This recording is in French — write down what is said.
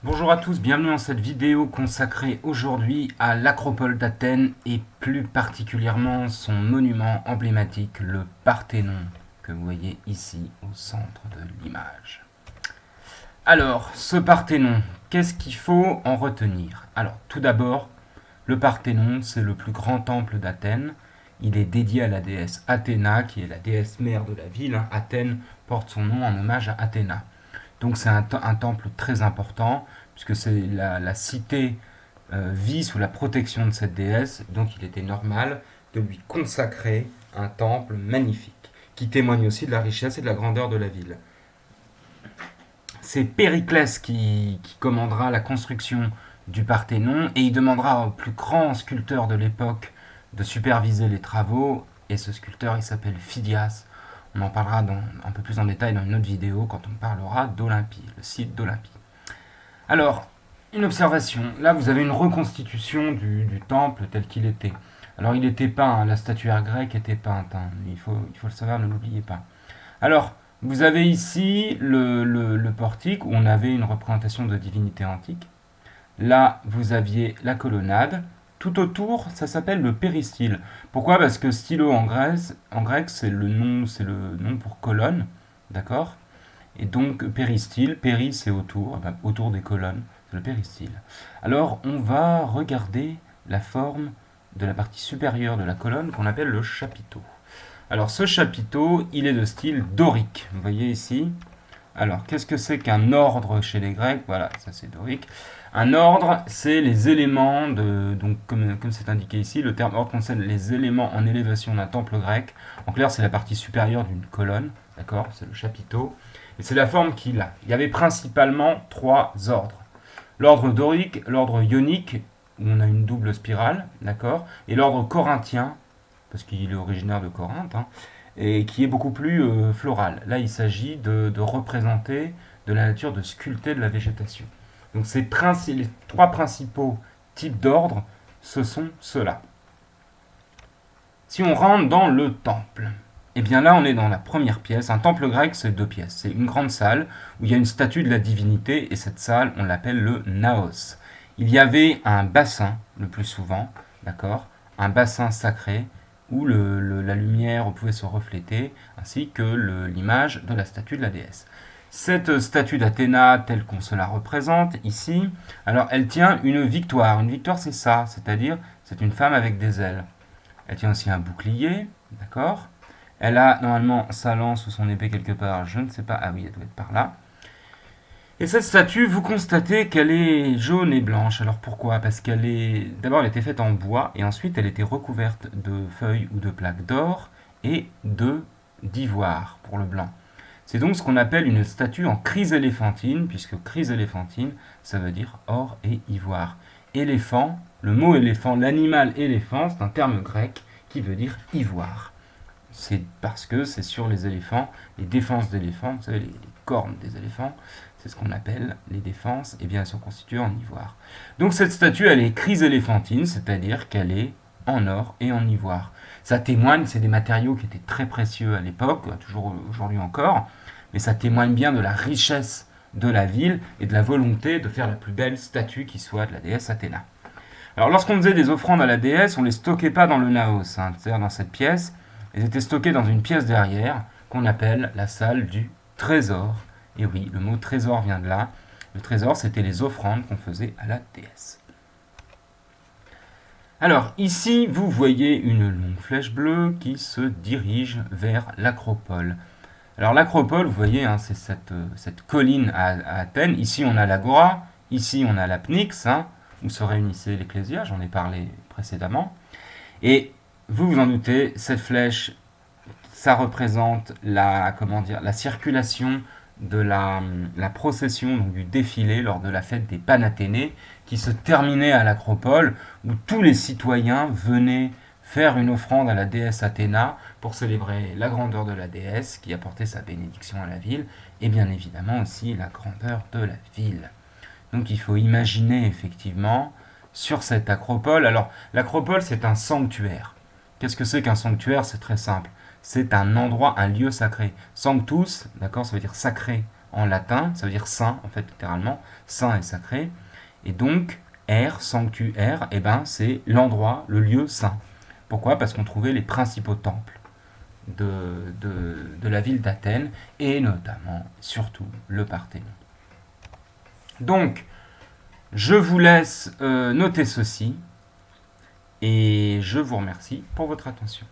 Bonjour à tous, bienvenue dans cette vidéo consacrée aujourd'hui à l'Acropole d'Athènes et plus particulièrement son monument emblématique, le Parthénon, que vous voyez ici au centre de l'image. Alors, ce Parthénon, qu'est-ce qu'il faut en retenir? Alors, tout d'abord, le Parthénon, c'est le plus grand temple d'Athènes. Il est dédié à la déesse Athéna, qui est la déesse mère de la ville. Athènes porte son nom en hommage à Athéna. Donc c'est un temple très important, puisque c'est la cité vit sous la protection de cette déesse, donc il était normal de lui consacrer un temple magnifique, qui témoigne aussi de la richesse et de la grandeur de la ville. C'est Périclès qui commandera la construction du Parthénon, et il demandera au plus grand sculpteur de l'époque de superviser les travaux, et ce sculpteur il s'appelle Phidias. On en parlera un peu plus en détail dans une autre vidéo quand on parlera d'Olympie, le site d'Olympie. Alors, une observation. Là, vous avez une reconstitution du temple tel qu'il était. Alors, il était peint, la statuaire grecque était peinte. Il faut le savoir, ne l'oubliez pas. Alors, vous avez ici le portique où on avait une représentation de divinité antique. Là, vous aviez la colonnade. Tout autour, ça s'appelle le péristyle. Pourquoi? Parce que stylo en grec, c'est le nom pour colonne, d'accord? Et donc péristyle, péri c'est autour, ben, autour des colonnes, c'est le péristyle. Alors on va regarder la forme de la partie supérieure de la colonne qu'on appelle le chapiteau. Alors ce chapiteau, il est de style dorique, vous voyez ici. Alors qu'est-ce que c'est qu'un ordre chez les Grecs? Voilà, ça c'est dorique. Un ordre, c'est les éléments donc comme c'est indiqué ici, le terme ordre concerne les éléments en élévation d'un temple grec. En clair, c'est la partie supérieure d'une colonne, d'accord? C'est le chapiteau. Et c'est la forme qu'il a. Il y avait principalement trois ordres. L'ordre dorique, l'ordre ionique, où on a une double spirale, d'accord? Et l'ordre corinthien, parce qu'il est originaire de Corinthe, hein, et qui est beaucoup plus floral. Là, il s'agit de représenter de la nature, de sculpter de la végétation. Donc les trois principaux types d'ordres, ce sont ceux-là. Si on rentre dans le temple, eh bien là on est dans la première pièce. Un temple grec, c'est deux pièces. C'est une grande salle où il y a une statue de la divinité, et cette salle, on l'appelle le naos. Il y avait un bassin, le plus souvent, d'accord, un bassin sacré où la lumière pouvait se refléter, ainsi que l'image de la statue de la déesse. Cette statue d'Athéna, telle qu'on se la représente ici, alors elle tient une victoire. Une victoire, c'est ça, c'est-à-dire c'est une femme avec des ailes. Elle tient aussi un bouclier, d'accord? Elle a normalement sa lance ou son épée quelque part, je ne sais pas. Ah oui, elle doit être par là. Et cette statue, vous constatez qu'elle est jaune et blanche. Alors pourquoi? Parce qu'elle est. D'abord, elle était faite en bois et ensuite elle était recouverte de feuilles ou de plaques d'or et d'ivoire pour le blanc. C'est donc ce qu'on appelle une statue en chryséléphantine, puisque chryséléphantine, ça veut dire or et ivoire. Éléphant, le mot éléphant, l'animal éléphant, c'est un terme grec qui veut dire ivoire. C'est parce que c'est sur les éléphants, les défenses d'éléphants, vous savez, les cornes des éléphants, c'est ce qu'on appelle les défenses, et bien elles sont constituées en ivoire. Donc cette statue, elle est chryséléphantine, c'est-à-dire qu'elle est en or et en ivoire. Ça témoigne, c'est des matériaux qui étaient très précieux à l'époque, toujours aujourd'hui encore, mais ça témoigne bien de la richesse de la ville et de la volonté de faire la plus belle statue qui soit de la déesse Athéna. Alors lorsqu'on faisait des offrandes à la déesse, on ne les stockait pas dans le naos, c'est-à-dire dans cette pièce, elles étaient stockées dans une pièce derrière qu'on appelle la salle du trésor. Et oui, le mot trésor vient de là. Le trésor, c'était les offrandes qu'on faisait à la déesse. Alors, ici, vous voyez une longue flèche bleue qui se dirige vers l'acropole. Alors, l'acropole, vous voyez, hein, c'est cette colline à Athènes. Ici, on a l'agora. Ici, on a la Pnyx, hein, où se réunissait l'ecclésia. J'en ai parlé précédemment. Et vous vous en doutez, cette flèche, ça représente la circulation de la procession, donc du défilé lors de la fête des Panathénées, qui se terminait à l'acropole, où tous les citoyens venaient faire une offrande à la déesse Athéna pour célébrer la grandeur de la déesse qui apportait sa bénédiction à la ville, et bien évidemment aussi la grandeur de la ville. Donc il faut imaginer effectivement sur cette acropole. Alors l'acropole, c'est un sanctuaire. Qu'est-ce que c'est qu'un sanctuaire? C'est très simple. C'est un endroit, un lieu sacré. Sanctus, d'accord, ça veut dire sacré en latin, ça veut dire saint, en fait, littéralement, saint et sacré. Et donc, sanctuaire, eh ben, c'est l'endroit, le lieu saint. Pourquoi? Parce qu'on trouvait les principaux temples de la ville d'Athènes, et notamment, surtout, le Parthénon. Donc, je vous laisse noter ceci, et je vous remercie pour votre attention.